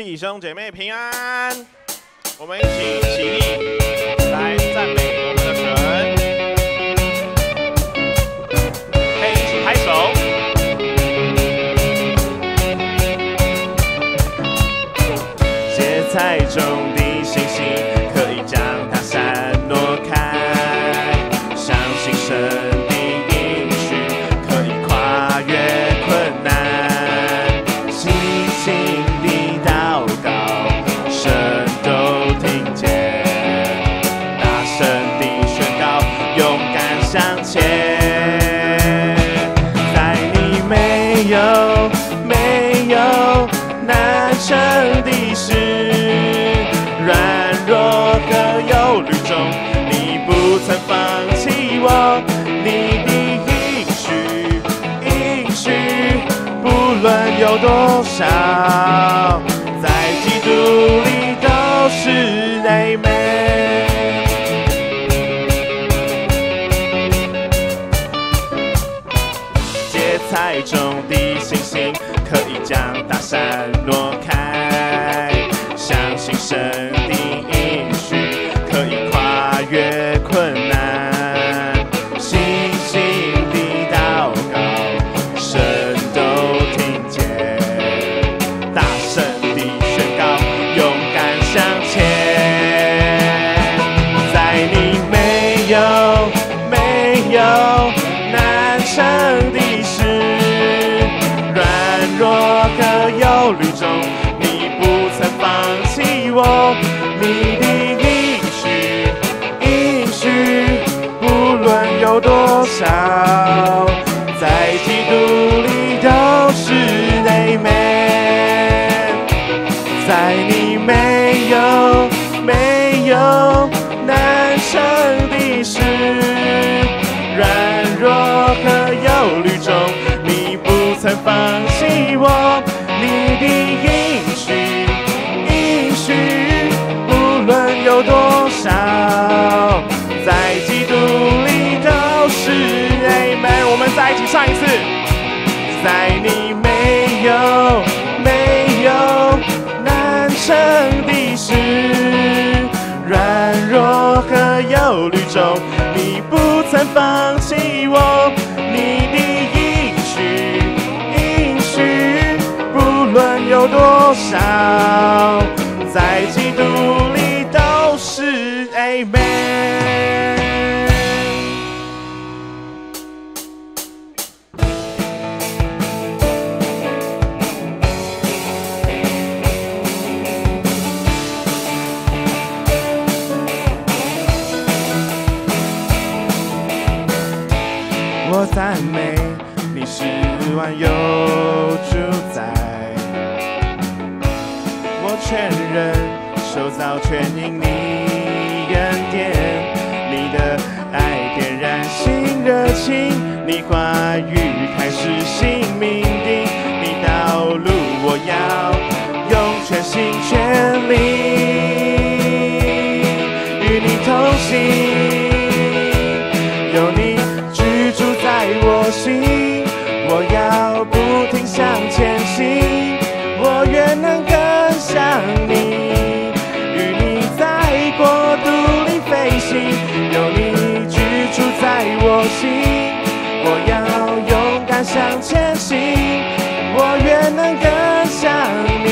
弟兄姐妹平安，我们一起起立来赞美我们的神，可以一起拍手。芥菜种的星星，可以将它散落开，相信神的应许，可以跨越困难。信心的祷告，神都听见，大声地宣告，勇敢向前。在你没有难成的事，软弱和忧虑中，你不曾放弃我，你的应许，不论有多少，在基督里都是 Amen。芥菜种的星星，可以将它散落开，相信神的应许，可以跨越困难。信心的祷告，神都听见，大声地宣告，勇敢向前。在你没有难成的事，软弱和忧虑中，你不曾放弃我，你的应许，不论有多少，在基督里都是 Amen。在你没有难成的事，软弱和忧虑中，你不曾放弃我，你的应许，不论有多少，在基督里都是 Amen。我们再一起唱一次。在你没有难成的事，软弱和忧虑中，你不曾放弃我，你的应许，不论有多少，在基督里都是 Amen。我赞美你是万有主宰，我全人受造全因你恩典，你的爱点燃新热情，你话语开始新命定，你道路我要用全心全力与你同行，有你在我心，我要不停向前行，我愿能更像你，与你在国度里飞行，有你居住在我心，我要勇敢向前行，我愿能更像你，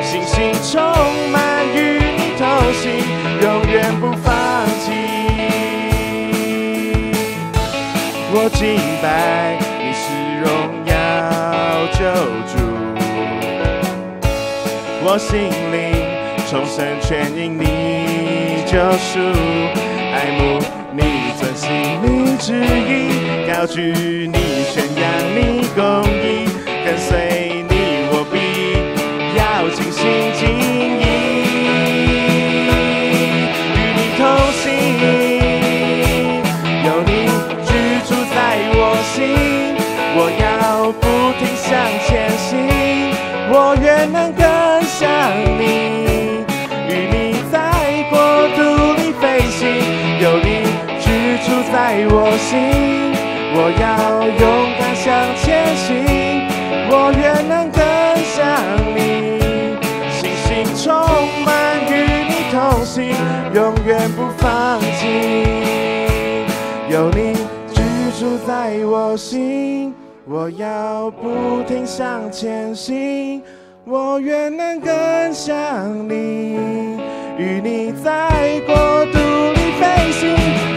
信心充满与你同行，永远不放弃。我敬拜你是荣耀救主，我心灵重生全因你救赎，爱慕你遵行你旨意，高举你宣扬你公义，跟随你我必要尽心尽意与你同行，有你在我心，我要不停向前行，我愿能更像你，与你在国度里飞行，有你居住在我心，我要勇敢向前行，我愿能更像你，永远不放弃。有你居住在我心，我要不停向前行。我愿能更像你，与你在国度里飞行。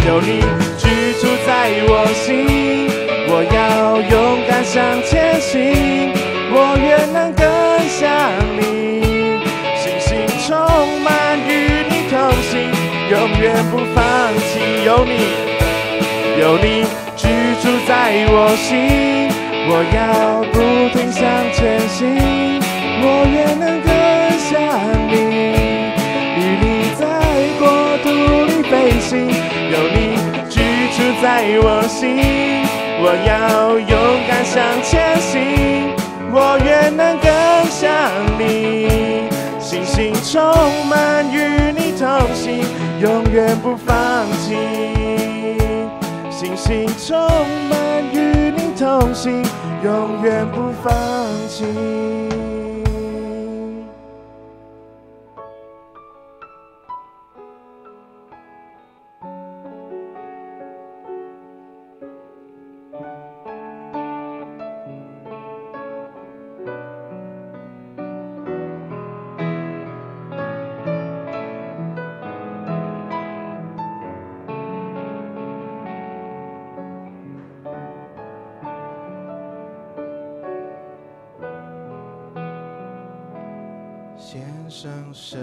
有你居住在我心，我要勇敢向前行。我愿能更像你，信心充满与你同行，永远不放弃。有你居住在我心，我要不停向前行。我愿能更像你，与你在国度里飞行。有你居住在我心，我要勇敢向前行。我愿能更像你，信心充满与你同行，永远不放弃。信心充满与你同行，永远不放弃。献上生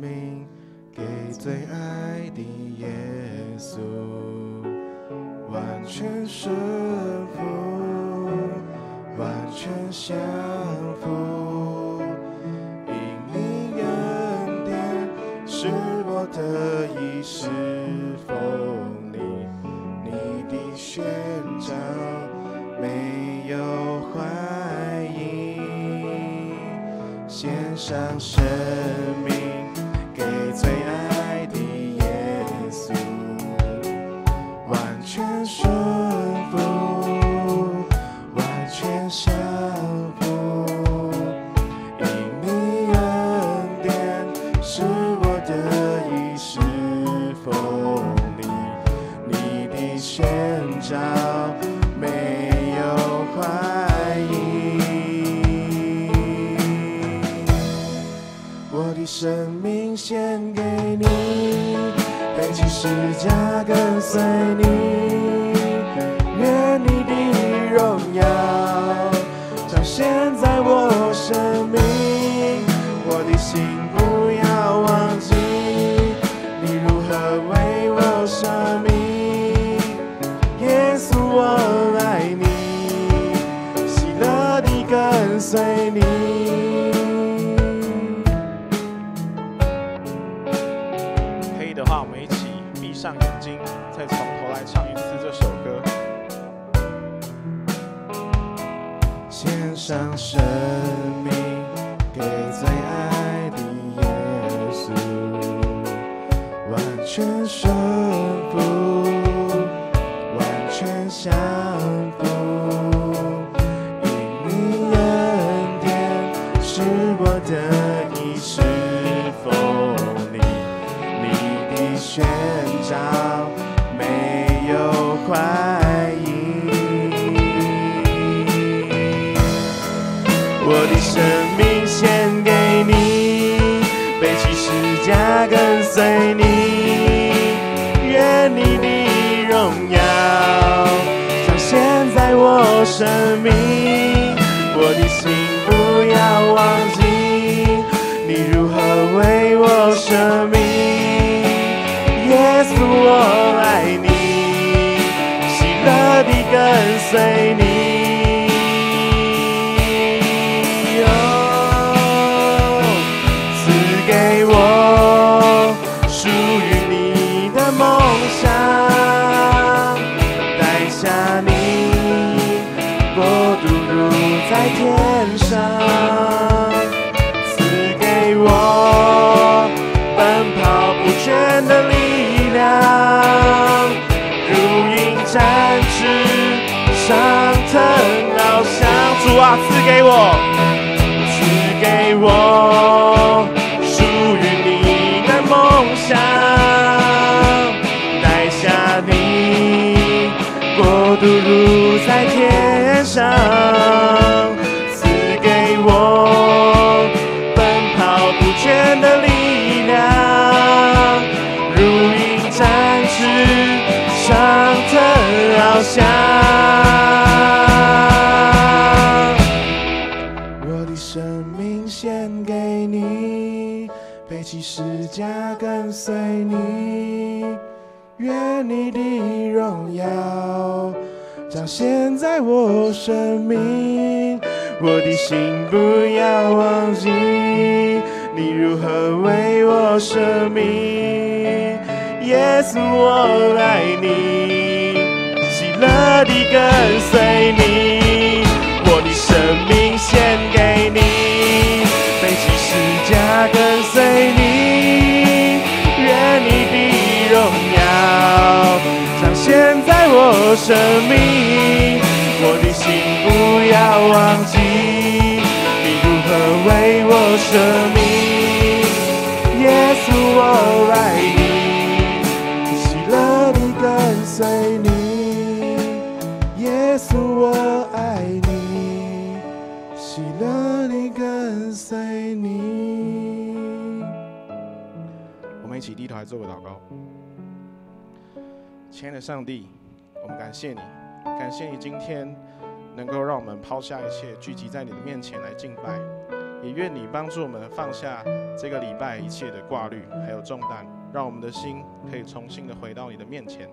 命给最爱的耶稣，完全顺服，完全降服。因你恩典使我得以侍奉你，你的宣召没有怀疑。献上生命给最爱的耶稣，完全顺服，完全降服。因你恩典使我得以侍奉你，你的宣召没有怀疑。我的生命献给你，背起十架跟随你，愿你的荣耀彰显在我生命。我的心不要忘记你如何为我舍命。耶稣我爱你，喜乐地跟随你。闭上眼睛，再从头来唱一次这首歌。献上生命给最爱的耶稣，完全顺服，完全降服。因你恩典使我得以侍奉你，你的宣召没有怀疑。我的生命献给你，背起十架跟随你，愿你的荣耀彰显在我生命。我的心不要忘记你如何为我舍命。耶稣我爱你，喜乐地跟随你。赐给我属于你的梦想，带下你国度如在天上。赐给我奔跑不倦的力量，如鹰展翅上腾翱翔。主啊，赐给我属于你的梦想，彰显在我生命。我的心不要忘记，你如何为我舍命。耶稣，我爱你，喜乐地跟随你，我的生命献给你，背起十架跟随你，愿你的荣耀彰显在我生命。我的心不要忘记，你如何为我舍命。耶稣，我爱你，喜乐地跟随你。耶稣，我爱你，喜乐地跟随你。我们一起低头来做个祷告。亲爱的上帝，我们感谢你，感谢你今天能够让我们抛下一切，聚集在你的面前来敬拜。也愿你帮助我们放下这个礼拜一切的挂虑还有重担，让我们的心可以重新的回到你的面前。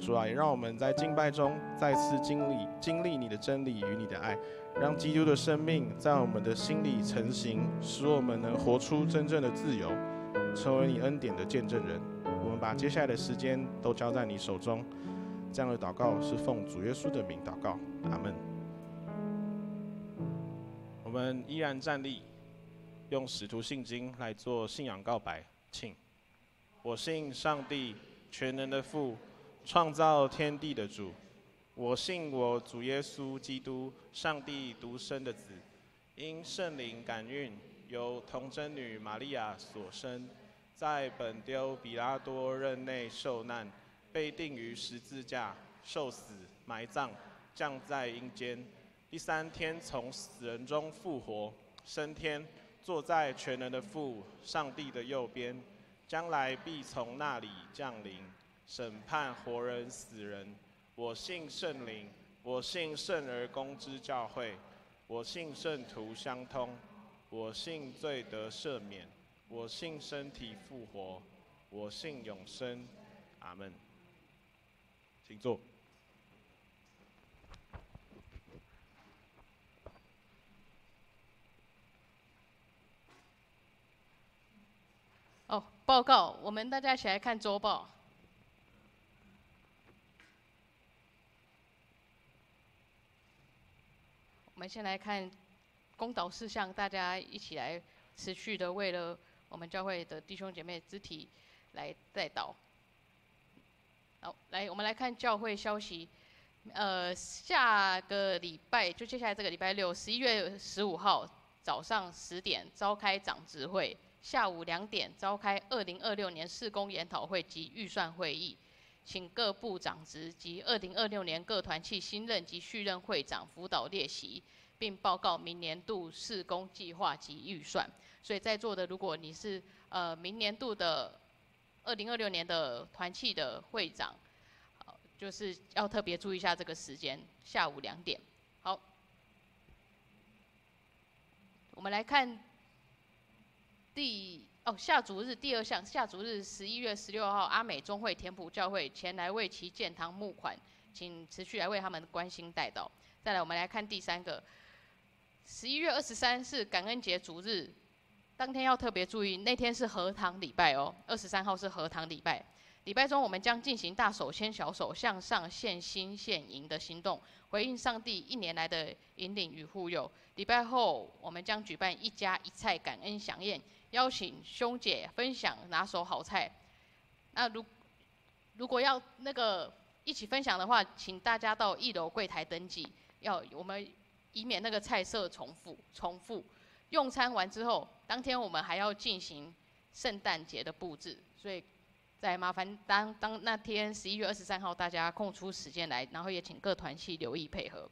主啊，也让我们在敬拜中再次经历你的真理与你的爱，让基督的生命在我们的心里成型，使我们能活出真正的自由，成为你恩典的见证人。我们把接下来的时间都交在你手中。这样的祷告是奉主耶稣的名祷告，阿们。我们依然站立，用使徒信经来做信仰告白。请，我信上帝全能的父，创造天地的主。我信我主耶稣基督，上帝独生的子，因圣灵感孕，由童贞女玛利亚所生，在本丢比拉多任内受难，被钉于十字架，受死，埋葬，降在阴间。第三天从死人中复活，升天，坐在全能的父上帝的右边，将来必从那里降临，审判活人死人。我信圣灵，我信圣而公之教会，我信圣徒相通，我信罪得赦免，我信身体复活，我信永生。阿们。请坐。报告，我们大家一起来看周报。我们先来看公祷事项，大家一起来持续的为了我们教会的弟兄姐妹肢体来代祷。好，来，我们来看教会消息。下个礼拜就接下来这个礼拜六，11月15号早上10点召开长执会。下午2点召开2026年事工研讨会及预算会议，请各部长职及2026年各团契新任及续任会长辅导列席，并报告明年度事工计划及预算。所以在座的，如果你是明年度的2026年的团契的会长，就是要特别注意一下这个时间，下午2点。好，我们来看。下主日第2项，下主日11月16号，阿美中会田埔教会前来为其建堂募款，请持续来为他们关心代祷。再来，我们来看第3个，11月23是感恩节主日，当天要特别注意，那天是禾堂礼拜哦，23号是禾堂礼拜。礼拜中，我们将进行大手牵小手向上献心献营的行动，回应上帝1年来的引领与护佑。礼拜后，我们将举办1家1菜感恩飨宴，邀请兄姐分享拿手好菜。那如果要一起分享的话，请大家到1楼柜台登记，我们以免那个菜色重复。用餐完之后，当天我们还要进行圣诞节的布置，所以再麻烦当那天11月23号大家空出时间来，然后也请各团契留意配合。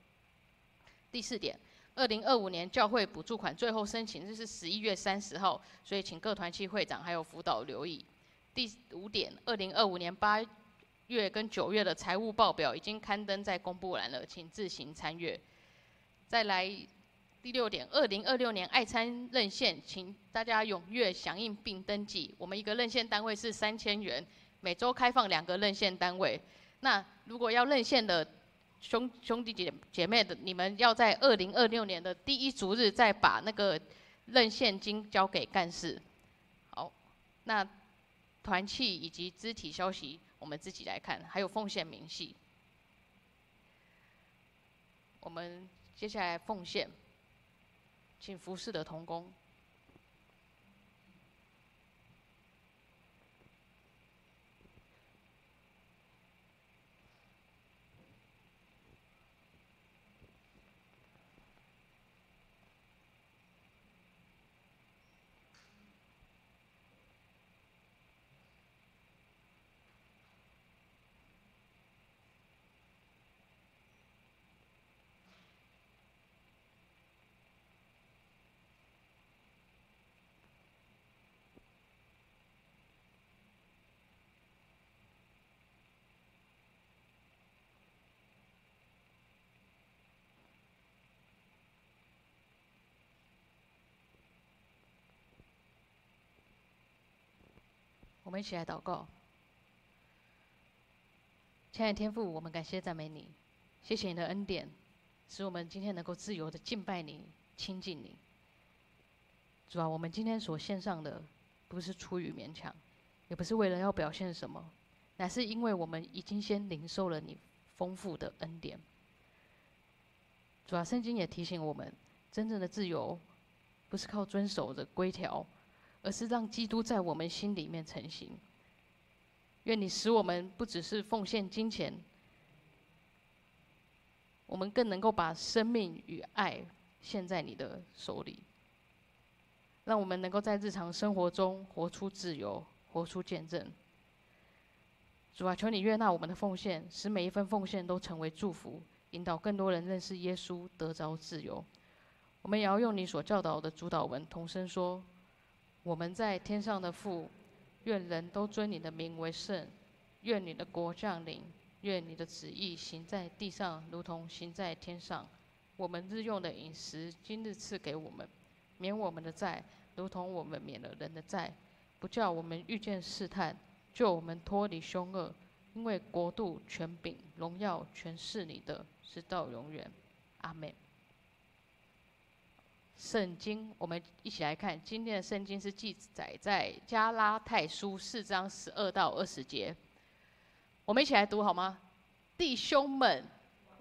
第4点，2025年教会补助款最后申请日是11月30号，所以请各团契会长还有辅导留意。第5点，2025年8月跟9月的财务报表已经刊登在公布栏了，请自行参阅。再来第6点，2026年爱餐认线，请大家踊跃响应并登记。我们一个认线单位是3000元，每周开放2个认线单位。那如果要认线的兄弟姐妹的，你们要在2026年的第一主日再把那个认现金交给干事。好，那团契以及肢体消息我们自己来看，还有奉献明细。我们接下来奉献，请服侍的同工。我们一起来祷告。亲爱的天父，我们感谢赞美你，谢谢你的恩典，使我们今天能够自由的敬拜你、亲近你。主啊，我们今天所献上的，不是出于勉强，也不是为了要表现什么，乃是因为我们已经先领受了你丰富的恩典。主啊，圣经也提醒我们，真正的自由，不是靠遵守的规条，而是让基督在我们心里面成型。愿你使我们不只是奉献金钱，我们更能够把生命与爱献在你的手里，让我们能够在日常生活中活出自由，活出见证。主啊，求你悦纳我们的奉献，使每一份奉献都成为祝福，引导更多人认识耶稣，得着自由。我们也要用你所教导的主祷文同声说：我们在天上的父，愿人都尊你的名为圣，愿你的国降临，愿你的旨意行在地上，如同行在天上。我们日用的饮食，今日赐给我们，免我们的债，如同我们免了人的债，不叫我们遇见试探，救我们脱离凶恶。因为国度、权柄、荣耀，全是你的，直到永远。阿们。圣经，我们一起来看，今天的圣经是记载在加拉太书4章12到20节。我们一起来读好吗？弟兄们，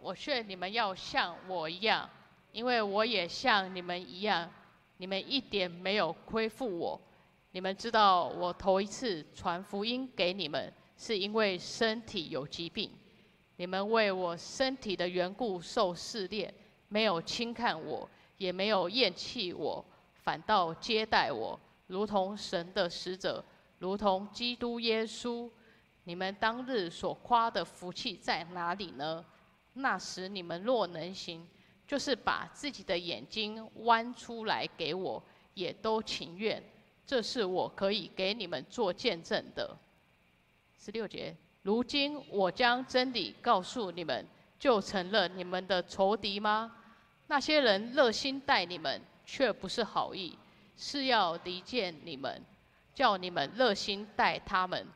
我劝你们要像我一样，因为我也像你们一样，你们一点没有亏负我。你们知道，我头一次传福音给你们，是因为身体有疾病。你们为我身体的缘故受试炼，没有轻看我，也没有厌弃我，反倒接待我，如同神的使者，如同基督耶稣。你们当日所夸的福气在哪里呢？那时你们若能行，就是把自己的眼睛剜出来给我，也都情愿。这是我可以给你们做见证的。16节，如今我将真理告诉你们，就成了你们的仇敌吗？那些人热心待你们，却不是好意，是要离间你们，叫你们热心待他们。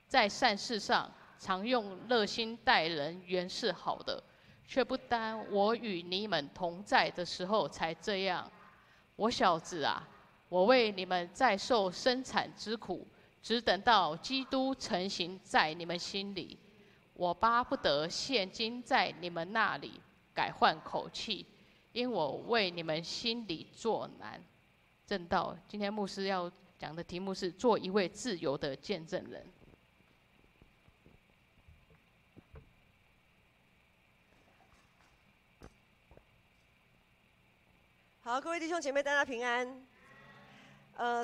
在善事上，常用热心待人，原是好的，却不单我与你们同在的时候才这样。我小子啊，我为你们再受生产之苦，只等到基督成形在你们心里。我巴不得现今在你们那里改换口气，因我为你们心里作难。正道，今天牧师要讲的题目是做一位自由的见证人。好，各位弟兄姐妹，大家平安。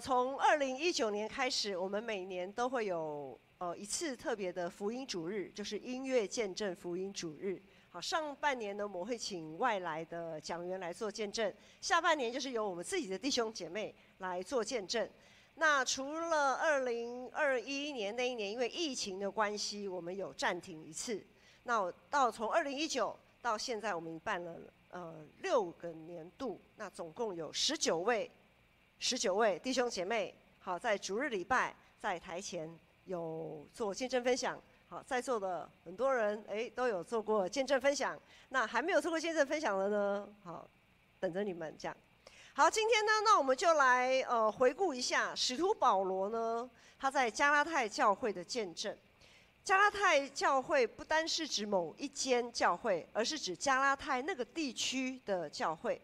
从2019年开始，我们每年都会有一次特别的福音主日，就是音乐见证福音主日。好，上半年呢，我们会请外来的讲员来做见证；下半年就是由我们自己的弟兄姐妹来做见证。那除了2021年那一年，因为疫情的关系，我们有暂停一次。那从2019到现在，我们办了6个年度，那总共有19位弟兄姐妹，好，在主日礼拜在台前有做见证分享，好，在座的很多人都有做过见证分享，那还没有做过见证分享的呢，好，等着你们这样。好，今天呢，那我们就来回顾一下使徒保罗呢，他在加拉太教会的见证。加拉太教会不单是指某一间教会，而是指加拉太那个地区的教会。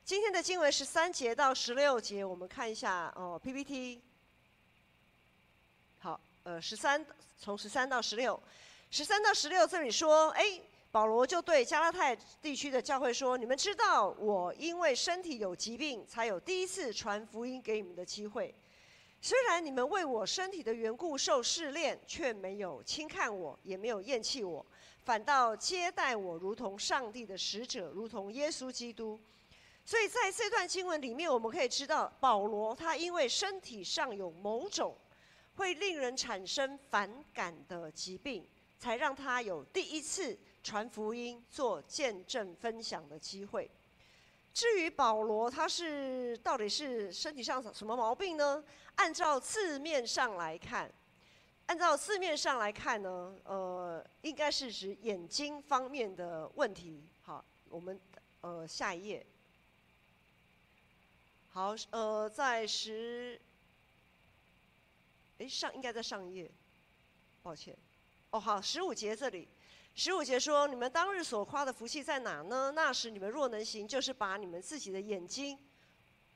今天的经文13节到16节，我们看一下PPT。好从13到16，13到16这里说，保罗就对加拉太地区的教会说：“你们知道，我因为身体有疾病，才有第一次传福音给你们的机会。虽然你们为我身体的缘故受试炼，却没有轻看我，也没有厌弃我，反倒接待我，如同上帝的使者，如同耶稣基督。”所以在这段经文里面，我们可以知道，保罗他因为身体上有某种会令人产生反感的疾病，才让他有第一次传福音、做见证分享的机会。至于保罗他到底是身体上什么毛病呢？按照字面上来看呢，应该是指眼睛方面的问题。好，我们下一页。好，在应该在上一页，抱歉。好，15节这里，15节说：“你们当日所夸的福气在哪呢？那时你们若能行，就是把你们自己的眼睛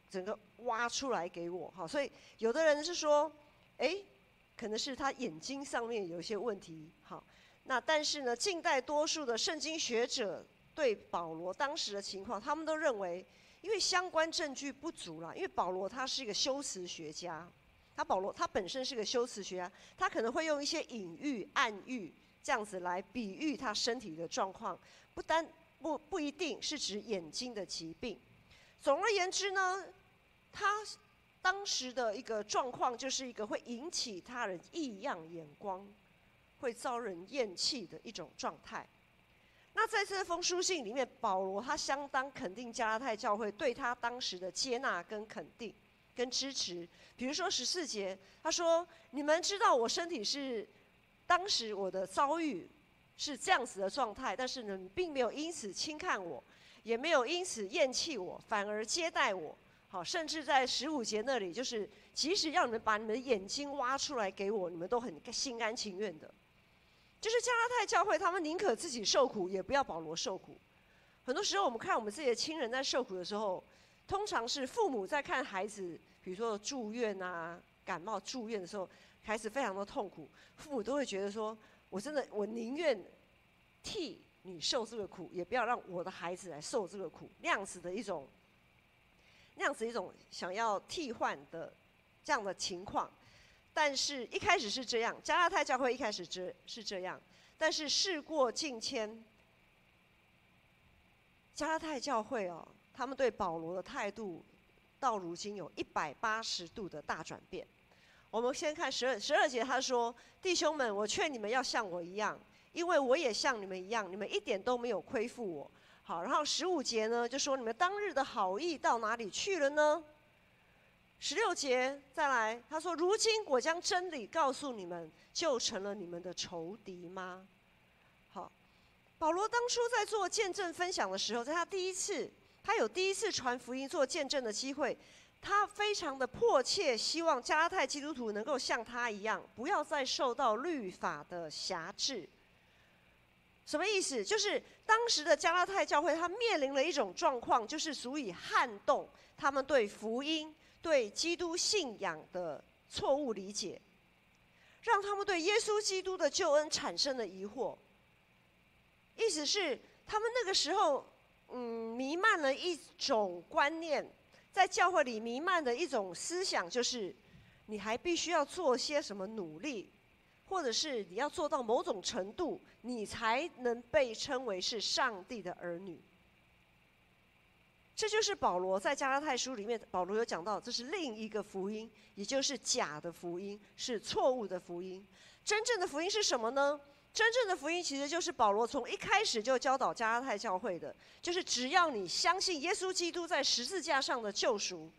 整个挖出来给我。”好，所以有的人是说，可能是他眼睛上面有一些问题。好，那但是呢，近代多数的圣经学者对保罗当时的情况，他们都认为，因为相关证据不足啦，因为保罗他是一个修辞学家。保罗他本身是个修辞学家，他可能会用一些隐喻、暗喻这样子来比喻他身体的状况，不一定是指眼睛的疾病。总而言之呢，他当时的一个状况就是一个会引起他人异样眼光、会遭人厌弃的一种状态。那在这封书信里面，保罗他相当肯定加拉太教会对他当时的接纳跟肯定跟支持。比如说14节，他说：“你们知道我身体是当时我的遭遇是这样子的状态，但是呢，你并没有因此轻看我，也没有因此厌弃我，反而接待我。好，甚至在15节那里，就是即使要你们把你们的眼睛挖出来给我，你们都很心甘情愿的。就是加拉太教会，他们宁可自己受苦，也不要保罗受苦。很多时候，我们看我们自己的亲人在受苦的时候，通常是父母在看孩子，比如说住院啊、感冒住院的时候，孩子非常的痛苦，父母都会觉得说：我宁愿替你受这个苦，也不要让我的孩子来受这个苦，那样子一种想要替换的这样的情况。但是一开始是这样，加拉太教会一开始是这样，但是事过境迁，加拉太教会他们对保罗的态度到如今有180度的大转变。我们先看12节，他说：“弟兄们，我劝你们要像我一样，因为我也像你们一样，你们一点都没有亏负我。”好，然后15节呢就说：“你们当日的好意到哪里去了呢？”16节再来，他说：“如今我将真理告诉你们，就成了你们的仇敌吗？”好，保罗当初在做见证分享的时候，在他有第一次传福音做见证的机会，他非常的迫切希望加拉太基督徒能够像他一样，不要再受到律法的辖制。什么意思？就是当时的加拉太教会，他面临了一种状况，就是足以撼动他们对福音、对基督信仰的错误理解，让他们对耶稣基督的救恩产生了疑惑。意思是，他们那个时候，弥漫了一种观念，在教会里弥漫的一种思想，就是你还必须要做些什么努力，或者是你要做到某种程度，你才能被称为是上帝的儿女。这就是保罗在加拉太书里面，保罗有讲到，这是另一个福音，也就是假的福音，是错误的福音。真正的福音是什么呢？真正的福音其实就是保罗从一开始就教导加拉太教会的，就是只要你相信耶稣基督在十字架上的救赎，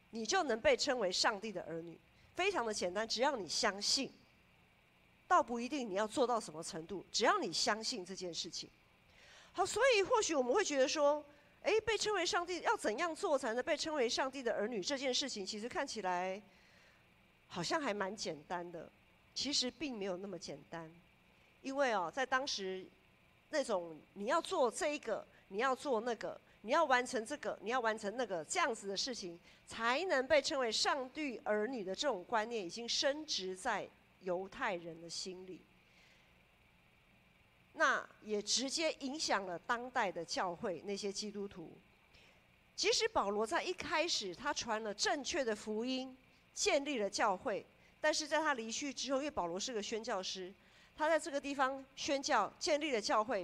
你就能被称为上帝的儿女。非常的简单，只要你相信。倒不一定你要做到什么程度，只要你相信这件事情。好，所以或许我们会觉得说，被称为上帝要怎样做才能被称为上帝的儿女？这件事情其实看起来好像还蛮简单的，其实并没有那么简单。因为在当时那种你要做这一个，你要做那个，你要完成这个，你要完成那个这样子的事情，才能被称为上帝儿女的这种观念，已经深植在犹太人的心里。那也直接影响了当代的教会那些基督徒。即使保罗在一开始他传了正确的福音，建立了教会，但是在他离去之后，因为保罗是个宣教师，他在这个地方宣教，建立了教会，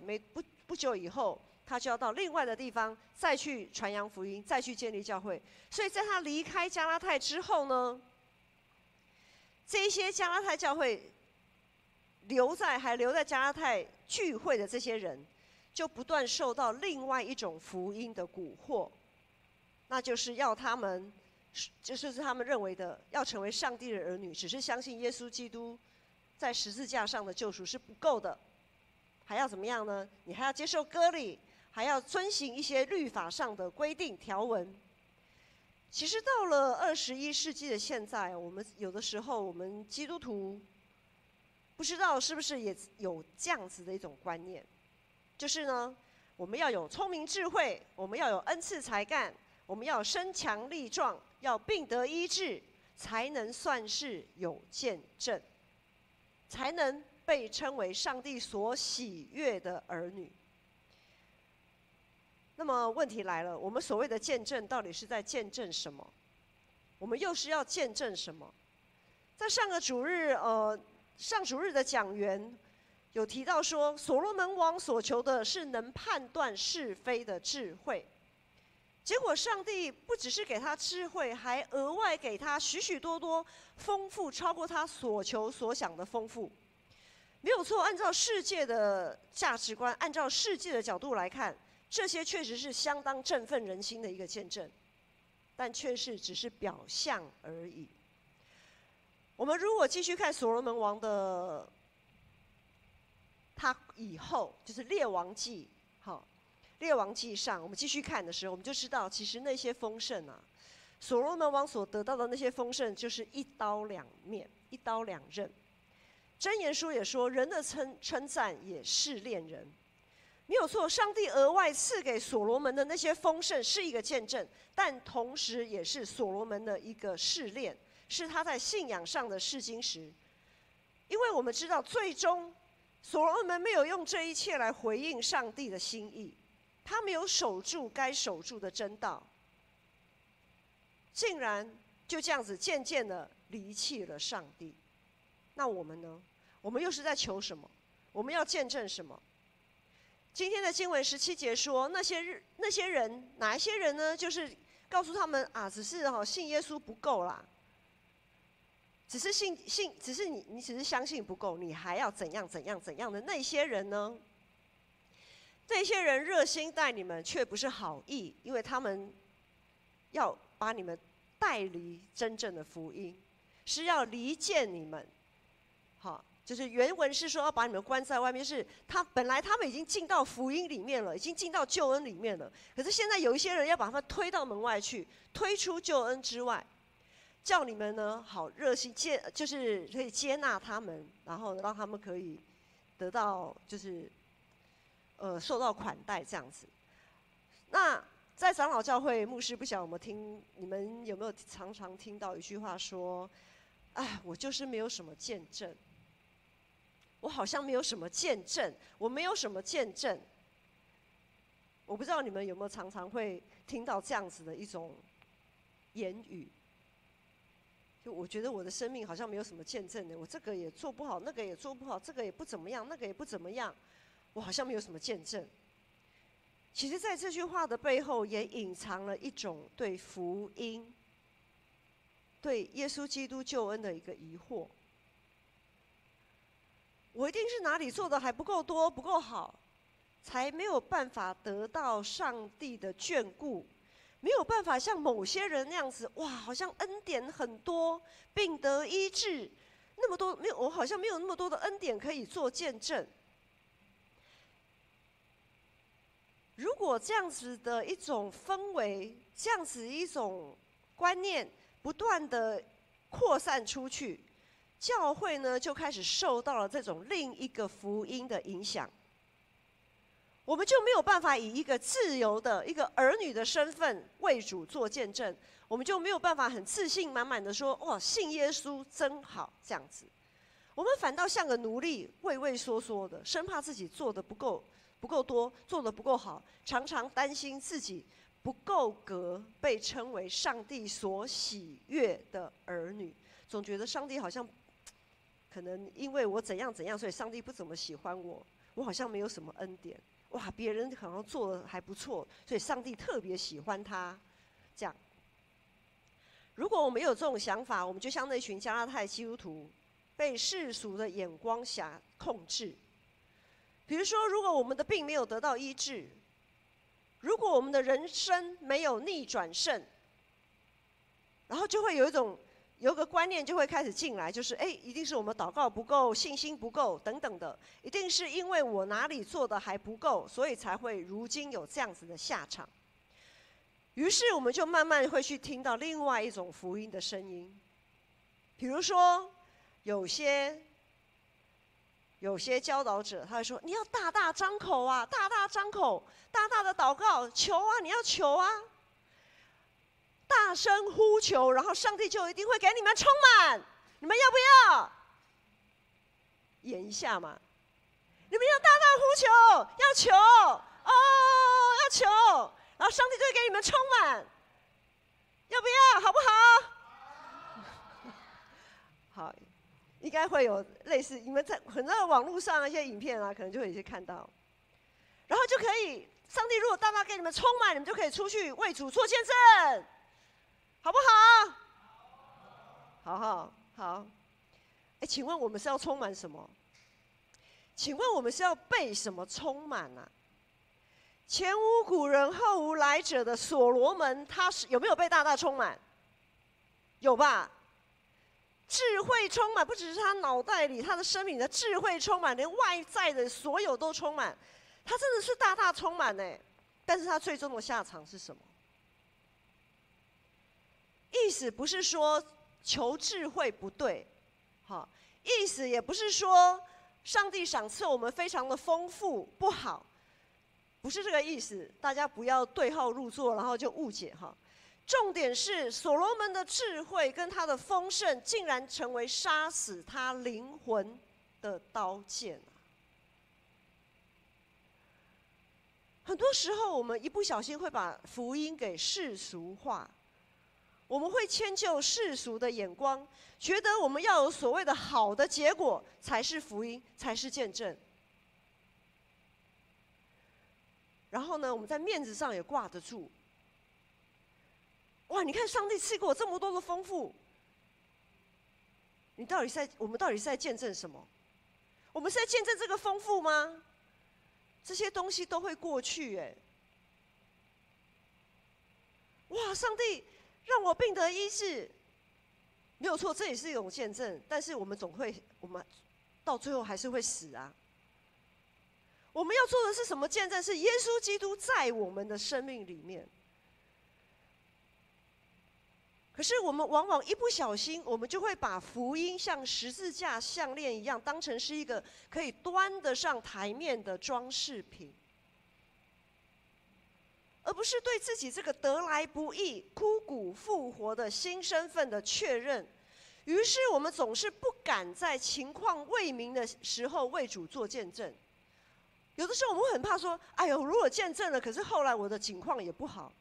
不久以后，他就要到另外的地方再去传扬福音，再去建立教会。所以在他离开加拉太之后呢，这一些加拉太教会还留在加拉太聚会的这些人，就不断受到另外一种福音的蛊惑，那就是要他们，就是他们认为的要成为上帝的儿女，只是相信耶稣基督在十字架上的救赎是不够的，还要怎么样呢？你还要接受割礼，还要遵行一些律法上的规定条文。其实到了21世纪的现在，我们有的时候我们基督徒不知道是不是也有这样子的一种观念，就是呢，我们要有聪明智慧，我们要有恩赐才干，我们要身强力壮，要病得医治，才能算是有见证，才能被称为上帝所喜悦的儿女。那么问题来了，我们所谓的见证到底是在见证什么？我们又是要见证什么？在上主日的讲员有提到说，所罗门王所求的是能判断是非的智慧。结果上帝不只是给他智慧，还额外给他许许多多丰富，超过他所求所想的丰富。没有错，按照世界的价值观，按照世界的角度来看，这些确实是相当振奋人心的一个见证，但却是只是表象而已。我们如果继续看所罗门王的他以后，就是列王记，列王记上，我们继续看的时候，我们就知道，其实那些丰盛啊，所罗门王所得到的那些丰盛，就是一刀两面，一刀两刃。箴言书也说，人的称赞也试炼人。没有错，上帝额外赐给所罗门的那些丰盛是一个见证，但同时也是所罗门的一个试炼，是他在信仰上的试金石。因为我们知道，最终所罗门没有用这一切来回应上帝的心意，他没有守住该守住的真道，竟然就这样子渐渐的离弃了上帝。那我们呢？我们又是在求什么？我们要见证什么？今天的经文17节说，那些人哪一些人呢？就是告诉他们啊，只是信耶稣不够啦，只是只是你只是相信不够，你还要怎样怎样怎样的那些人呢？这些人热心待你们，却不是好意，因为他们要把你们带离真正的福音，是要离间你们。好，就是原文是说要把你们关在外面，是本来他们已经进到福音里面了，已经进到救恩里面了，可是现在有一些人要把他们推到门外去，推出救恩之外，叫你们呢好热心就是可以接纳他们，然后让他们可以得到就是受到款待这样子。那在长老教会，牧师不晓得你们有没有常常听到一句话说，哎，我就是没有什么见证，我好像没有什么见证，我没有什么见证。我不知道你们有没有常常会听到这样子的一种言语，就我觉得我的生命好像没有什么见证的，我这个也做不好，那个也做不好，这个也不怎么样，那个也不怎么样，我好像没有什么见证。其实在这句话的背后也隐藏了一种对福音、对耶稣基督救恩的一个疑惑。我一定是哪里做的还不够多、不够好，才没有办法得到上帝的眷顾，没有办法像某些人那样子，哇，好像恩典很多，病得医治，那么多没有，我好像没有那么多的恩典可以做见证。如果这样子的一种氛围，这样子一种观念不断的扩散出去，教会呢就开始受到了这种另一个福音的影响。我们就没有办法以一个自由的一个儿女的身份为主做见证，我们就没有办法很自信满满的说：“哇，信耶稣真好。”这样子，我们反倒像个奴隶，畏畏缩缩的，生怕自己做的不够多，做的不够好，常常担心自己不够格被称为上帝所喜悦的儿女，总觉得上帝好像可能因为我怎样怎样，所以上帝不怎么喜欢我，我好像没有什么恩典。哇，别人好像做的还不错，所以上帝特别喜欢他。这样，如果我们有这种想法，我们就像那群加拉太基督徒，被世俗的眼光下控制。比如说，如果我们的病没有得到医治，如果我们的人生没有逆转胜，然后就会有一个观念就会开始进来，就是一定是我们祷告不够，信心不够等等的，一定是因为我哪里做的还不够，所以才会如今有这样子的下场。于是我们就慢慢会去听到另外一种福音的声音，比如说有些教导者，他会说：“你要大大张口啊，大大张口，大大的祷告，求啊，你要求啊。”大声呼求，然后上帝就一定会给你们充满。你们要不要？演一下嘛！你们要大大呼求，要求哦，要求，然后上帝就会给你们充满。要不要？好不好？好，应该会有类似，你们在很多网络上一些影片啊，可能就会有些看到。然后就可以，上帝如果大大给你们充满，你们就可以出去为主做见证。好不好？好。请问我们是要充满什么？请问我们是要被什么充满啊？前无古人后无来者的所罗门，他是有没有被大大充满？有吧？智慧充满，不只是他脑袋里，他的生命的智慧充满，连外在的所有都充满。他真的是大大充满呢。但是他最终的下场是什么？意思不是说求智慧不对，意思也不是说上帝赏赐我们非常的丰富不好，不是这个意思，大家不要对号入座，然后就误解哈。重点是所罗门的智慧跟他的丰盛，竟然成为杀死他灵魂的刀剑。很多时候我们一不小心会把福音给世俗化。我们会迁就世俗的眼光，觉得我们要有所谓的好的结果才是福音，才是见证。然后呢，我们在面子上也挂得住。哇，你看上帝赐给我这么多的丰富，我们到底是在见证什么？我们是在见证这个丰富吗？这些东西都会过去哇，上帝让我病得医治，没有错，这也是一种见证。但是我们到最后还是会死啊。我们要做的是什么见证？是耶稣基督在我们的生命里面。可是我们往往一不小心，我们就会把福音像十字架项链一样，当成是一个可以端得上台面的装饰品。而不是对自己这个得来不易、枯骨复活的新身份的确认。于是我们总是不敢在情况未明的时候为主做见证。有的时候我们会很怕说：“哎呦，如果见证了，可是后来我的情况也不好，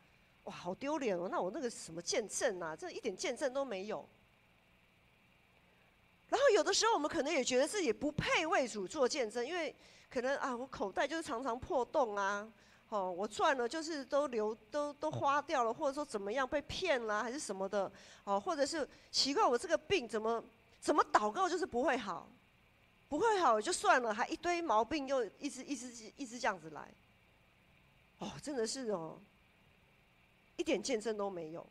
哇，好丢脸哦！那我那个什么见证啊，这一点见证都没有。”然后有的时候我们可能也觉得自己不配为主做见证，因为可能我口袋就是常常破洞啊。我赚了就是都花掉了，或者说怎么样被骗了还是什么的，或者是奇怪我这个病怎么祷告就是不会好，不会好也就算了，还一堆毛病又一直这样子来，真的是一点见证都没有。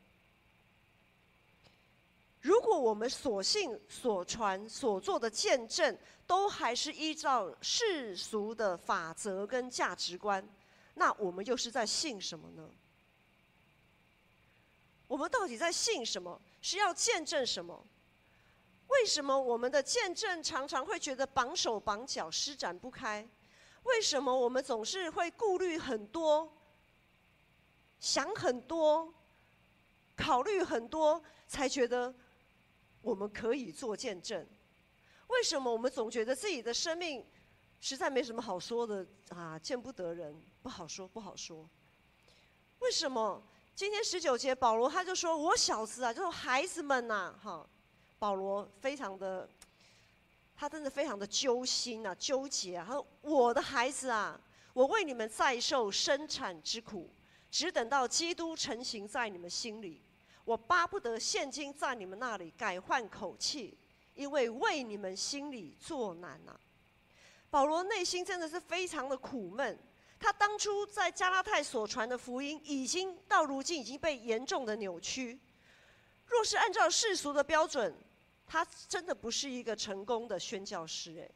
如果我们所信、所传、所做的见证，都还是依照世俗的法则跟价值观，那我们又是在信什么呢？我们到底在信什么？是要见证什么？为什么我们的见证常常会觉得绑手绑脚、施展不开？为什么我们总是会顾虑很多、想很多、考虑很多，才觉得我们可以做见证？为什么我们总觉得自己的生命实在没什么好说的啊？见不得人，不好说，不好说。为什么今天19节保罗他就说：“我小子啊，就是孩子们呐，哈。”保罗非常的，他真的非常的揪心啊，纠结啊。他说：“我的孩子啊，我为你们再受生产之苦，只等到基督成形在你们心里。我巴不得现今在你们那里改换口气，因为为你们心里作难啊。”保罗内心真的是非常的苦闷。他当初在加拉太所传的福音，到如今已经被严重的扭曲。若是按照世俗的标准，他真的不是一个成功的宣教师，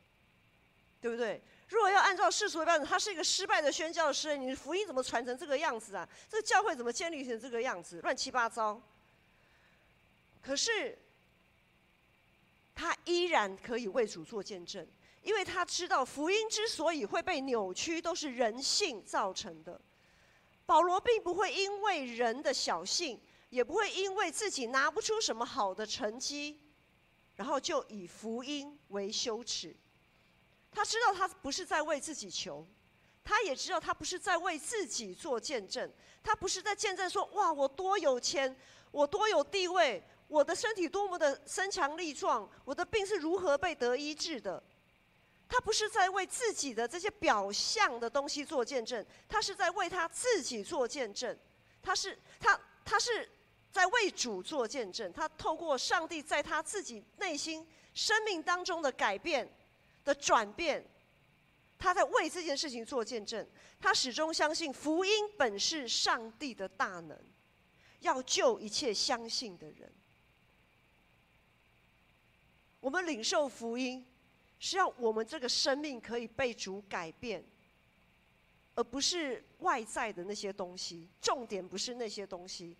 对不对？如果要按照世俗的标准，他是一个失败的宣教师，你的福音怎么传成这个样子啊？这个教会怎么建立成这个样子，乱七八糟？可是他依然可以为主做见证，因为他知道福音之所以会被扭曲，都是人性造成的。保罗并不会因为人的小性，也不会因为自己拿不出什么好的成绩，然后就以福音为羞耻。他知道他不是在为自己求，他也知道他不是在为自己做见证，他不是在见证说：“哇，我多有钱，我多有地位，我的身体多么的身强力壮，我的病是如何被得医治的。”他不是在为自己的这些表象的东西做见证，他是在为他自己做见证。他是在为主做见证。他透过上帝在他自己内心生命当中的改变的转变，他在为这件事情做见证。他始终相信福音本是上帝的大能，要救一切相信的人。我们领受福音，是要我们这个生命可以被主改变，而不是外在的那些东西。重点不是那些东西。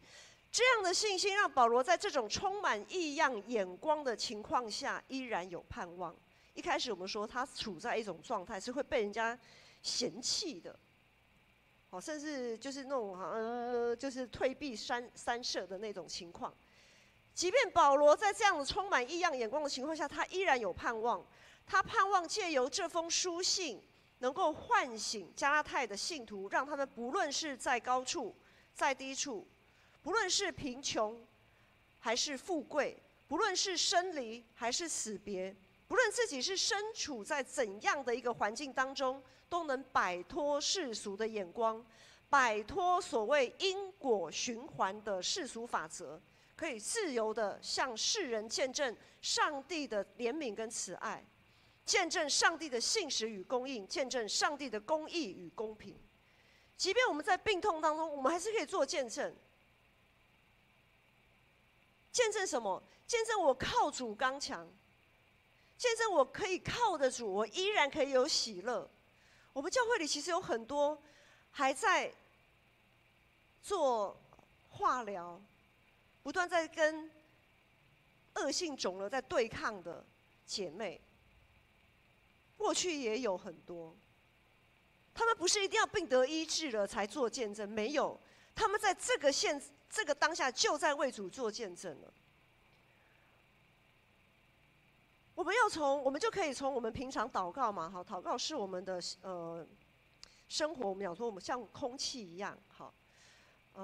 这样的信心让保罗在这种充满异样眼光的情况下，依然有盼望。一开始我们说他处在一种状态是会被人家嫌弃的，甚至就是那种就是退避三舍的那种情况。即便保罗在这样的充满异样眼光的情况下，他依然有盼望。他盼望借由这封书信，能够唤醒加拉太的信徒，让他们不论是在高处，在低处，不论是贫穷还是富贵，不论是生离还是死别，不论自己是身处在怎样的一个环境当中，都能摆脱世俗的眼光，摆脱所谓因果循环的世俗法则，可以自由地向世人见证上帝的怜悯跟慈爱，见证上帝的信实与供应，见证上帝的公义与公平。即便我们在病痛当中，我们还是可以做见证。见证什么？见证我靠主刚强，见证我可以靠得主，我依然可以有喜乐。我们教会里其实有很多还在做化疗，不断在跟恶性肿瘤在对抗的姐妹，过去也有很多。他们不是一定要病得医治了才做见证，没有，他们在这个当下就在为主做见证了。我们就可以从我们平常祷告嘛，好，祷告是我们的生活，我们讲说我们像空气一样，好，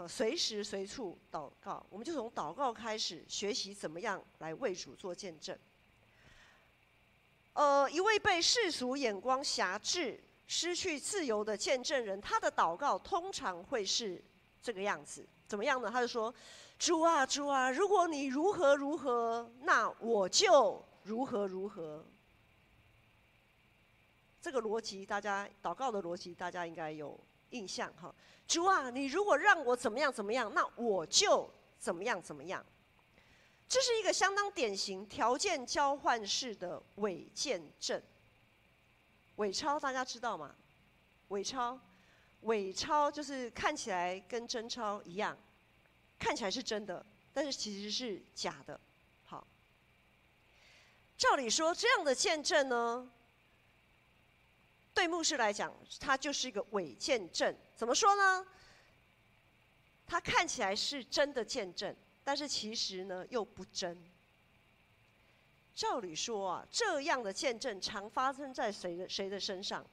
随时随处祷告，我们就从祷告开始学习怎么样来为主做见证。一位被世俗眼光辖制、失去自由的见证人，他的祷告通常会是这个样子，怎么样呢？他就说：“主啊，主啊，如果你如何如何，那我就如何如何。”这个逻辑，大家祷告的逻辑，大家应该有印象哈。主啊，你如果让我怎么样怎么样，那我就怎么样怎么样。这是一个相当典型条件交换式的伪见证。伪钞大家知道吗？伪钞就是看起来跟真钞一样，看起来是真的，但是其实是假的。好，照理说这样的见证呢，对牧师来讲，它就是一个伪见证。怎么说呢？它看起来是真的见证，但是其实呢又不真。照理说啊，这样的见证常发生在谁的身上？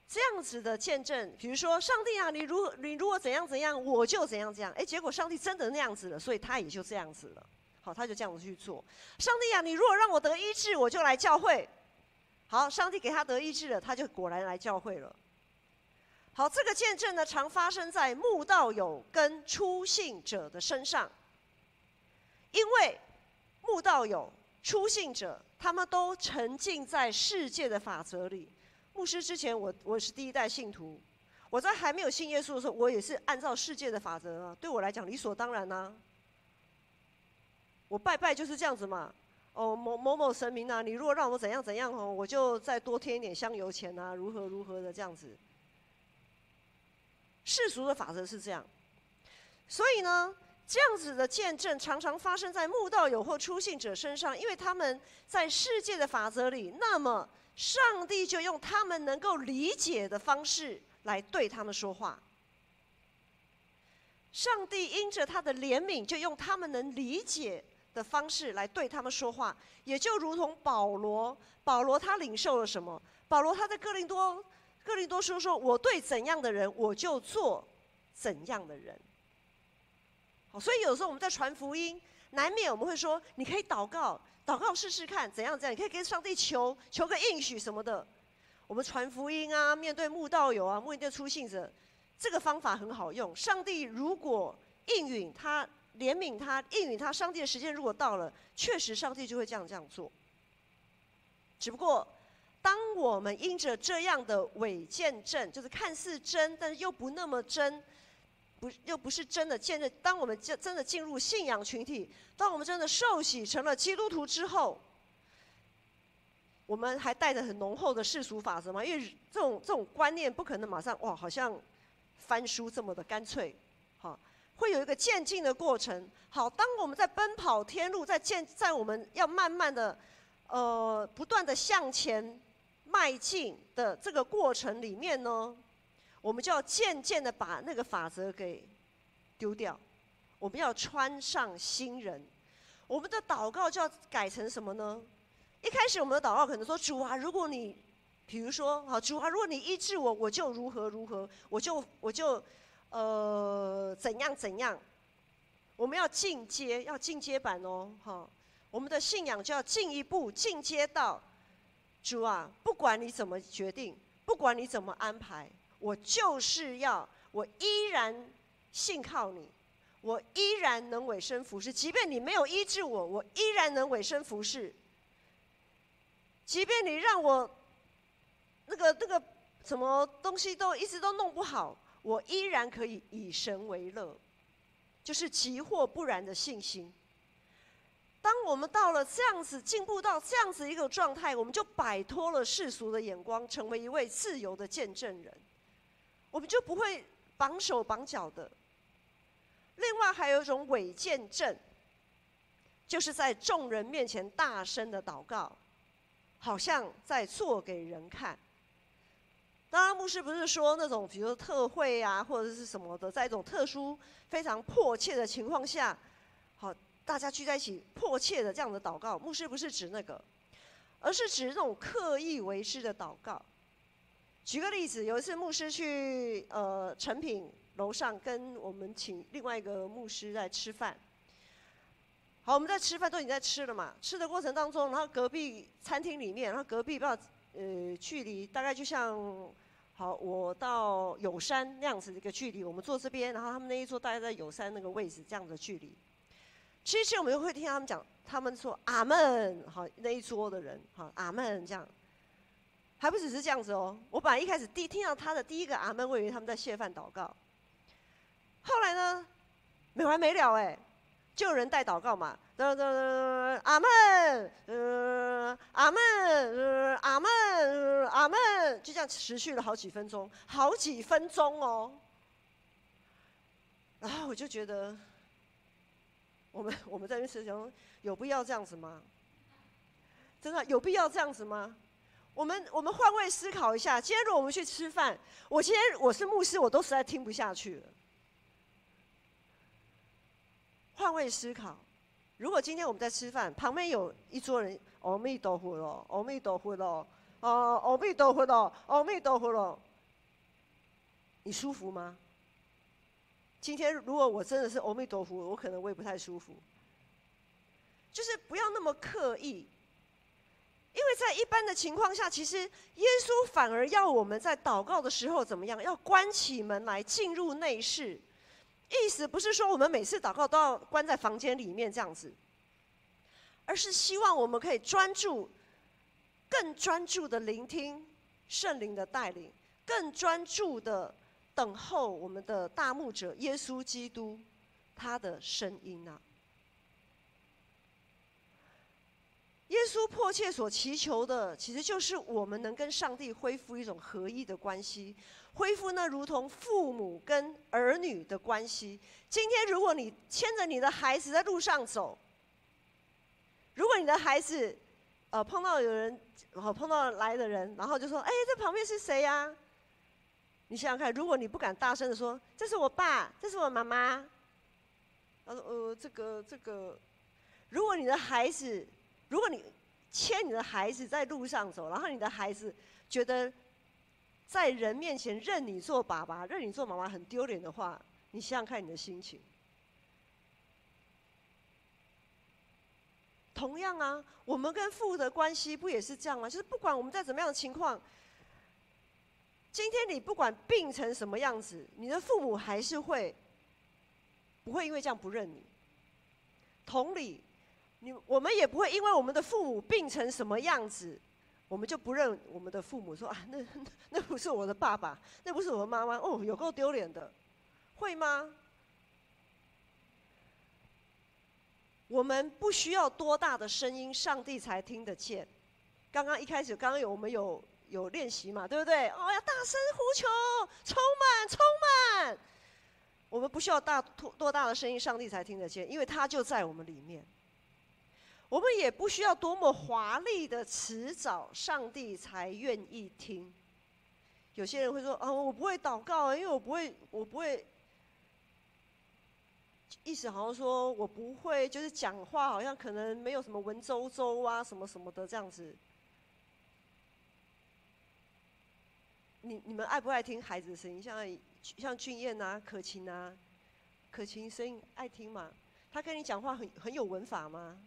这样子的见证，比如说上帝啊，你如果怎样怎样，我就怎样怎样。结果上帝真的那样子了，所以他也就这样子了。好，他就这样子去做。上帝啊，你如果让我得医治，我就来教会。好，上帝给他得医治了，他就果然来教会了。好，这个见证呢，常发生在慕道友跟初信者的身上，因为慕道友、初信者，他们都沉浸在世界的法则里。牧师之前我是第一代信徒，我在还没有信耶稣的时候，我也是按照世界的法则啊，对我来讲理所当然啊。我拜拜就是这样子嘛，哦，某某神明啊，你如果让我怎样怎样哦，我就再多添一点香油钱啊，如何的这样子。世俗的法则是这样，所以呢，这样子的见证常常发生在慕道友或初信者身上，因为他们在世界的法则里，那么上帝就用他们能够理解的方式来对他们说话。上帝因着他的怜悯，就用他们能理解的方式来对他们说话，也就如同保罗他领受了什么？保罗他在哥林多书说：“我对怎样的人，我就做怎样的人。”好，所以有时候我们在传福音，难免我们会说：“你可以祷告试试看，怎样，你可以跟上帝求个应许什么的。”我们传福音啊，面对慕道友啊，面对初信者，这个方法很好用。上帝如果应允他、怜悯他、应允他，上帝的时间如果到了，确实上帝就会这样做。只不过，当我们因着这样的伪见证，就是看似真，但是又不那么真，又不是真的见证。当我们真的进入信仰群体，当我们真的受洗成了基督徒之后，我们还带着很浓厚的世俗法则嘛？因为这种观念不可能马上哇，好像翻书这么的干脆，好，会有一个渐进的过程。好，当我们在奔跑天路，在我们要慢慢的不断的向前迈进的这个过程里面呢，我们就要渐渐的把那个法则给丢掉，我们要穿上新人。我们的祷告就要改成什么呢？一开始我们的祷告可能说：“主啊，如果你，比如说，好，主啊，如果你医治我，我就如何，我就怎样怎样。”我们要进阶版哦，哈，我们的信仰就要进一步进阶到。主啊，不管你怎么决定，不管你怎么安排，我依然信靠你，我依然能委身服侍。即便你没有医治我，我依然能委身服侍。即便你让我那个什么东西都一直都弄不好，我依然可以以神为乐，就是急或不然的信心。当我们到了这样子，进步到这样子一个状态，我们就摆脱了世俗的眼光，成为一位自由的见证人。我们就不会绑手绑脚的。另外还有一种伪见证，就是在众人面前大声的祷告，好像在做给人看。当然，牧师不是说那种，比如说特会啊，或者是什么的，在一种特殊、非常迫切的情况下，好。大家聚在一起，迫切的这样的祷告，牧师不是指那个，而是指那种刻意为之的祷告。举个例子，有一次牧师去诚品楼上跟我们请另外一个牧师在吃饭。好，我们在吃饭都已经在吃了嘛，吃的过程当中，然后隔壁餐厅里面，然后隔壁不知道距离大概就像好我到友山那样子的一个距离，我们坐这边，然后他们那一桌大概在友山那个位置这样的距离。其实我们会听他们讲，他们说阿们，好那一桌的人，好阿们这样，还不只是这样子哦。我本来一开始听到他的第一个阿们，我以为他们在谢饭祷告。后来呢，没完没了就有人带祷告嘛，阿门，阿门，阿门，阿门，就这样持续了好几分钟，好几分钟哦。然后我就觉得，我们在那边思想，有必要这样子吗？真的有必要这样子吗？我们换位思考一下，今天如果我们去吃饭，今天我是牧师，我都实在听不下去了。换位思考，如果今天我们在吃饭，旁边有一桌人，阿弥陀佛咯，阿弥陀佛咯，阿弥陀佛咯，阿弥陀佛咯，你舒服吗？今天如果我真的是阿弥陀佛，我可能我也不太舒服。就是不要那么刻意。因为在一般的情况下，其实耶稣反而要我们在祷告的时候怎么样？要关起门来进入内室。意思不是说我们每次祷告都要关在房间里面这样子，而是希望我们可以专注，更专注的聆听圣灵的带领，更专注的等候我们的大牧者耶稣基督他的声音啊。耶稣迫切所祈求的，其实就是我们能跟上帝恢复一种合一的关系，恢复那如同父母跟儿女的关系。今天如果你牵着你的孩子在路上走，如果你的孩子碰到有人，碰到来的人，然后就说：“哎，这旁边是谁呀？”你想想看，如果你不敢大声的说：“这是我爸，这是我妈妈。”他说：“这个。”如果你的孩子，如果你牵你的孩子在路上走，然后你的孩子觉得在人面前认你做爸爸、认你做妈妈很丢脸的话，你想想看你的心情。同样啊，我们跟父的关系不也是这样吗？就是不管我们在怎么样的情况，今天你不管病成什么样子，你的父母还是不会因为这样不认你。同理，我们也不会因为我们的父母病成什么样子，我们就不认我们的父母，说啊，那不是我的爸爸，那不是我的妈妈，哦，有够丢脸的，会吗？我们不需要多大的声音，上帝才听得见。刚刚一开始，我们有练习嘛，对不对？哦，要大声呼求，充满。我们不需要多大的声音，上帝才听得见，因为他就在我们里面。我们也不需要多么华丽的辞藻，上帝才愿意听。有些人会说：“哦，我不会祷告，因为我不会。”意思好像说我不会，就是讲话好像可能没有什么文绉绉啊，什么什么的这样子。你们爱不爱听孩子的声音？像俊彦啊、可晴声音爱听嘛？他跟你讲话很有文法吗？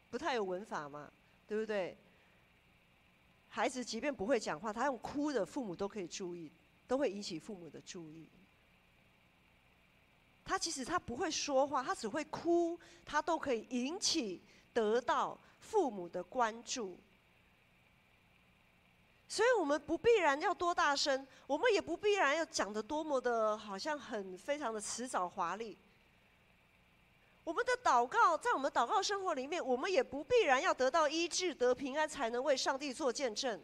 不太有文法嘛，对不对？孩子即便不会讲话，他用哭的，父母都可以注意，都会引起父母的注意。他即使他不会说话，他只会哭，他都可以得到父母的关注。所以我们不必然要多大声，我们也不必然要讲得多么的好像非常的辞藻华丽。我们的祷告，在我们祷告生活里面，我们也不必然要得到医治、得平安，才能为上帝做见证。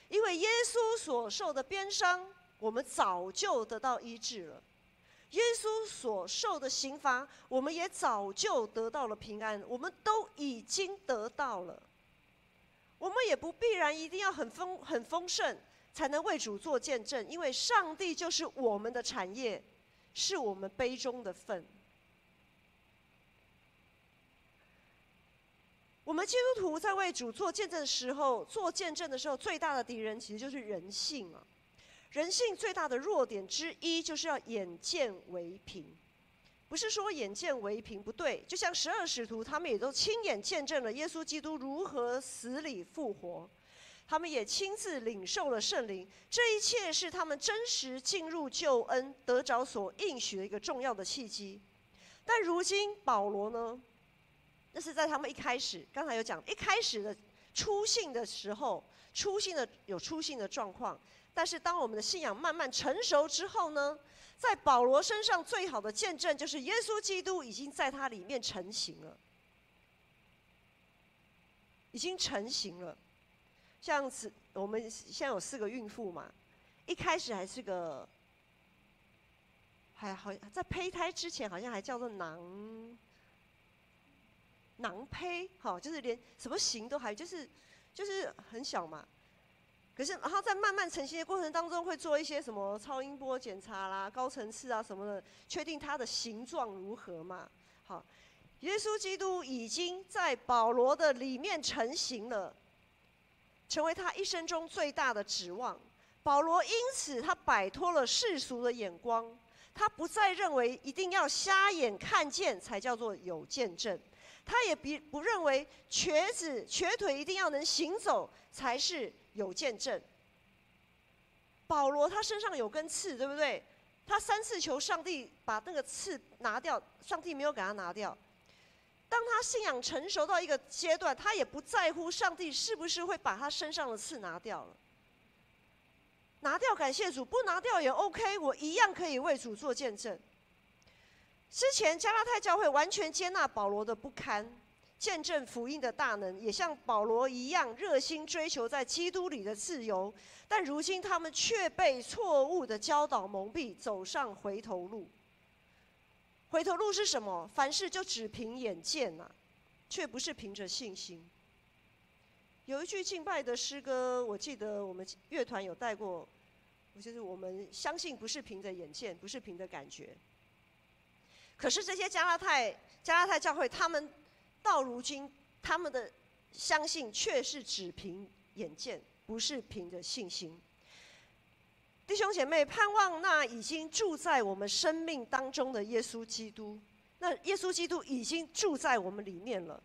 因为耶稣所受的鞭伤，我们早就得到医治了；耶稣所受的刑罚，我们也早就得到了平安。我们都已经得到了，我们也不必然一定要很丰盛，才能为主做见证。因为上帝就是我们的产业，是我们杯中的分。我们基督徒在为主做见证的时候，最大的敌人其实就是人性啊。人性最大的弱点之一，就是要眼见为凭。不是说眼见为凭不对，就像12使徒，他们也都亲眼见证了耶稣基督如何死里复活，他们也亲自领受了圣灵。这一切是他们真实进入救恩、得着所应许的一个重要的契机。但如今保罗呢？那是在他们一开始，刚才有讲，一开始的初信的时候，有初信的状况。但是当我们的信仰慢慢成熟之后呢，在保罗身上最好的见证，就是耶稣基督已经在他里面成型了，已经成型了。像我们现在有4个孕妇嘛，一开始还是个，还好在胚胎之前好像还叫做囊胚，好，就是连什么型都还就是很小嘛。可是，然后在慢慢成型的过程当中，会做一些什么超音波检查啦、高层次啊什么的，确定它的形状如何嘛。好，耶稣基督已经在保罗的里面成型了，成为他一生中最大的指望。保罗因此他摆脱了世俗的眼光，他不再认为一定要瞎眼看见才叫做有见证，他也不认为瘸子瘸腿一定要能行走才是有见证。保罗他身上有根刺，对不对？他3次求上帝把那个刺拿掉，上帝没有给他拿掉。当他信仰成熟到一个阶段，他也不在乎上帝是不是会把他身上的刺拿掉了。拿掉感谢主，不拿掉也 OK， 我一样可以为主做见证。之前加拉太教会完全接纳保罗的不堪，见证福音的大能，也像保罗一样热心追求在基督里的自由，但如今他们却被错误的教导蒙蔽，走上回头路。回头路是什么？凡事就只凭眼见啊，却不是凭着信心。有一句敬拜的诗歌，我记得我们乐团有带过，就是我们相信不是凭着眼见，不是凭着感觉。可是这些加拉太教会，他们到如今，他们的相信却是只凭眼见，不是凭着信心。弟兄姐妹，盼望那已经住在我们生命当中的耶稣基督，那耶稣基督已经住在我们里面了。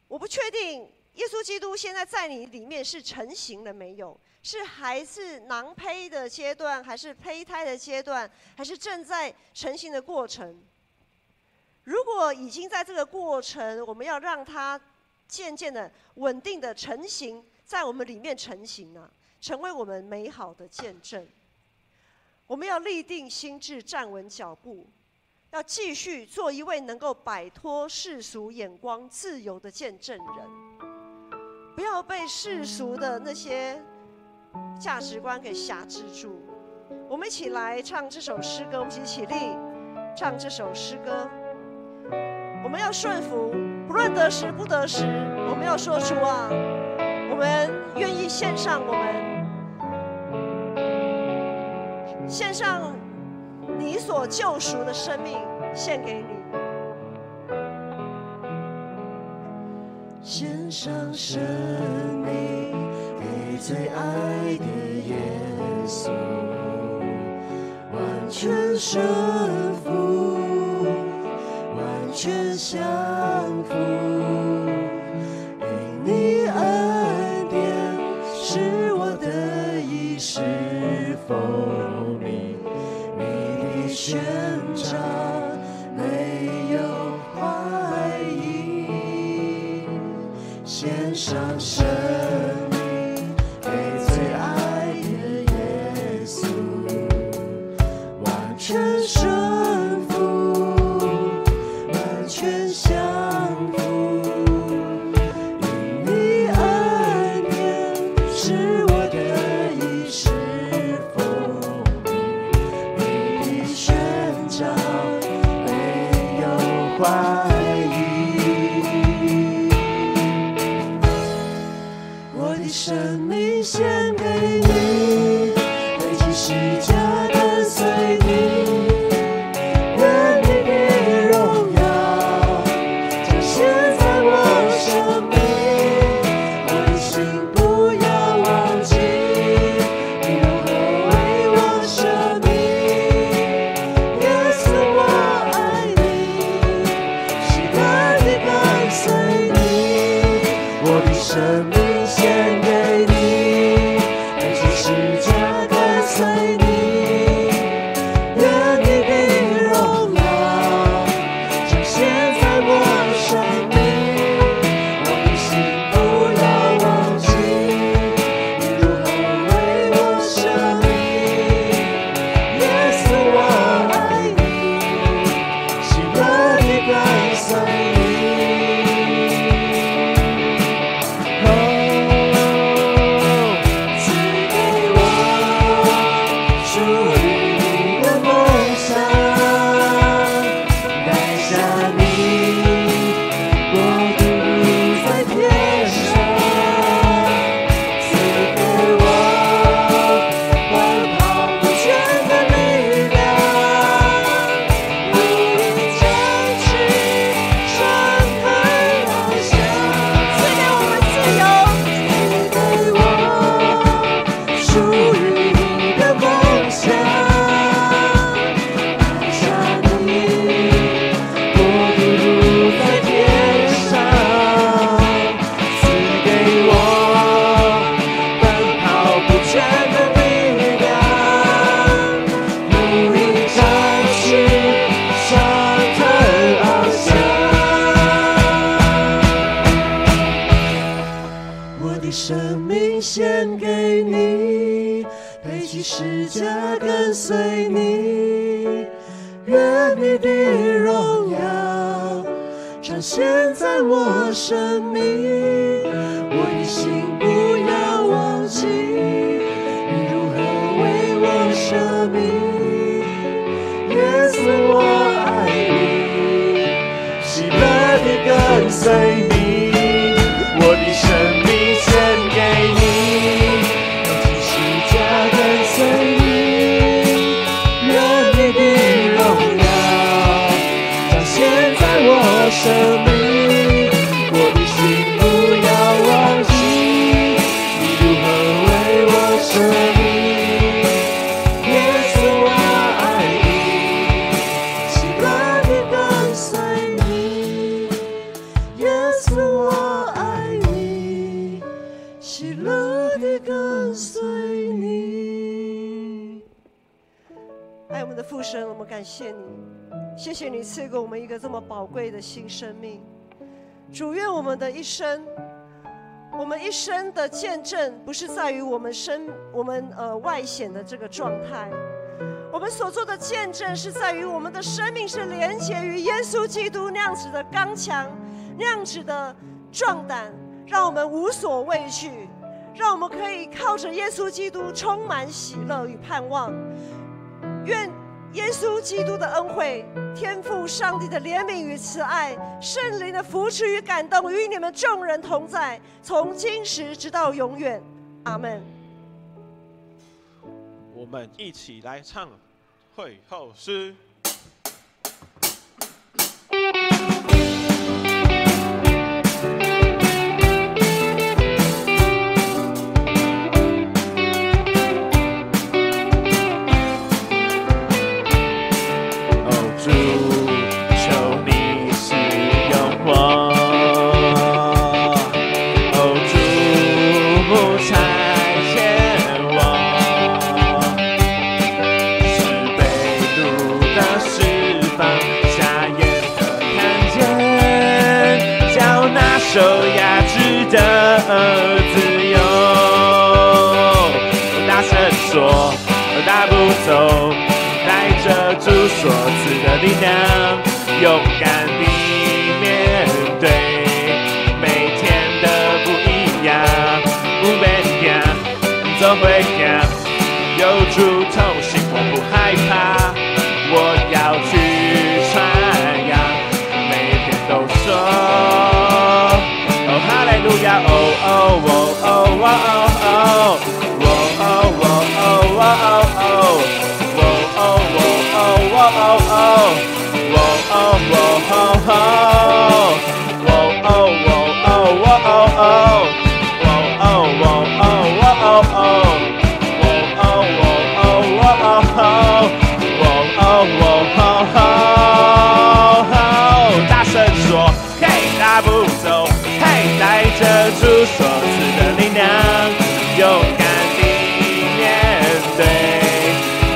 我不确定耶稣基督现在在你里面是成型了没有，是还是囊胚的阶段，还是胚胎的阶段，还是正在成型的过程？如果已经在这个过程，我们要让它渐渐的、稳定的成型，在我们里面成型啊，成为我们美好的见证。我们要立定心志，站稳脚步，要继续做一位能够摆脱世俗眼光、自由的见证人，不要被世俗的那些价值观给辖制住。我们一起来唱这首诗歌，我们一起起立唱这首诗歌。我们要顺服，不论得时不得时，我们要说出啊，我们愿意献上献上你所救赎的生命，献给你。献上生命给最爱的耶稣，完全顺服，完全降服，因你恩典是我得以是否你的宣召没有怀疑，献上生命给最爱的耶稣，完全顺服，完全降服，因你恩典是我得以是否你的宣召没有怀疑，我的生命献给你，背起十架跟随你，愿你的荣耀彰显在我生命，我的心不要忘记你如何为我舍命，耶稣我爱你，喜乐地跟随你，我的生命献给你，背随你，愿你的荣耀彰显在我生命。我的心不要忘记，你如何为我舍命。耶稣，我爱你，喜乐地跟随你，我的生命献给你，用尽十架跟随你，愿你的荣耀彰显在我生命。我的心不要忘记，你如何为我舍命。耶稣，我爱你，喜乐地跟随你。耶稣，我爱你，喜乐地跟随你。爱我们的父神，我们感谢你，谢谢你赐给我们一个这么宝贵的新生命。主，愿我们的一生，我们一生的见证，不是在于我们外显的这个状态，我们所做的见证是在于我们的生命是连结于耶稣基督那样子的刚强，那样子的壮胆，让我们无所畏惧，让我们可以靠着耶稣基督充满喜乐与盼望。愿耶稣基督的恩惠、天父上帝的怜悯与慈爱、圣灵的扶持与感动与你们众人同在，从今时直到永远。阿们。我们一起来唱会后诗。受压制的自由，大声说，大步走，带着主所赐的力量，勇敢地面对每天的不一样，不被压，走回家，有主同行，我不害怕，我要去传扬，每天都说。哈利路亚！哦哦哦哦哦哦哦哦哦大声说，嘿，大步走。带着主所赐的力量，勇敢地面对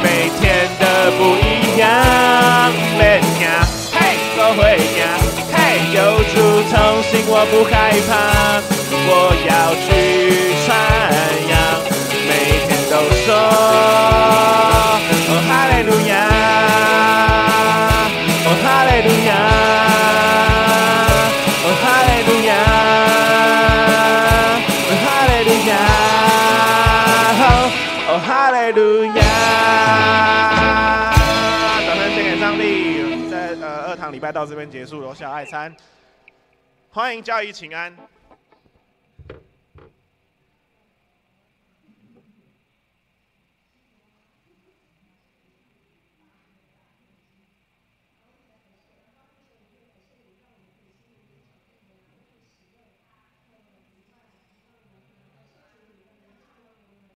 每天的不一样。每天，嘿，走回家，嘿，有主同行，我不害怕，我要去传扬，每天都说，哦哈利路亚，哦哈利路亚。哈利路亚，哈利路亚，哦，哈利路亚！掌声献给上帝。在2堂礼拜到这边结束，楼下爱餐，欢迎教义请安。